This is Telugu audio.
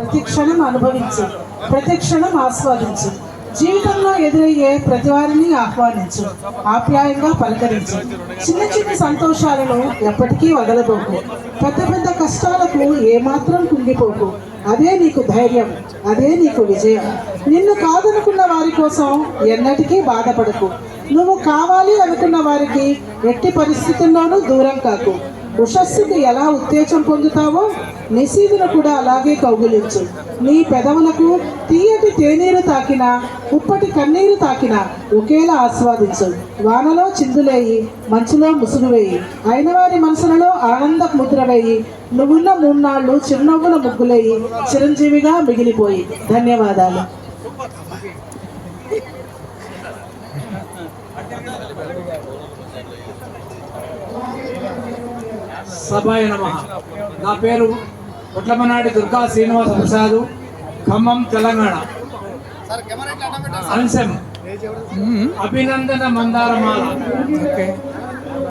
ప్రతి క్షణం అనుభవించు, ప్రతి క్షణం ఆస్వాదించు. జీవితంలో ఎదురయ్యే ప్రతి వారిని ఆహ్వానించు, ఆప్యాయంగా పలకరించు. చిన్న చిన్న సంతోషాలను ఎప్పటికీ వదలబోకు. పెద్ద పెద్ద కష్టాలకు ఏమాత్రం కుంగిపోకు. అదే నీకు ధైర్యం, అదే నీకు విజయం. నిన్ను కాదనుకున్న వారి కోసం ఎన్నటికీ బాధపడకు. నువ్వు కావాలి అనుకున్న వారికి ఎట్టి పరిస్థితుల్లోనూ దూరం కాకు. ఉషస్సుకు ఎలా ఉత్తేజం పొందుతావో నిశీదును కూడా అలాగే కౌగిలించు. నీ పెదవులకు తీయటి తేనీరు తాకినా, ఉప్పటి కన్నీరు తాకినా ఒకేలా ఆస్వాదించు. వానలో చిందులేయి, మంచులో ముసుగువేయి, అయిన వారి మనసులలో ఆనంద ముద్ర వేయి. నువ్వున్న 3 నాళ్ళు చిరునవ్వుల ముగ్గులేయి, చిరంజీవిగా మిగిలిపోయి. ధన్యవాదాలు. సభాయ నమః. నా పేరు పుట్లమనాడి దుర్గా శ్రీనివాస ప్రసాద్, ఖమ్మం, తెలంగాణ. అంశం అభినందన మందారమాల.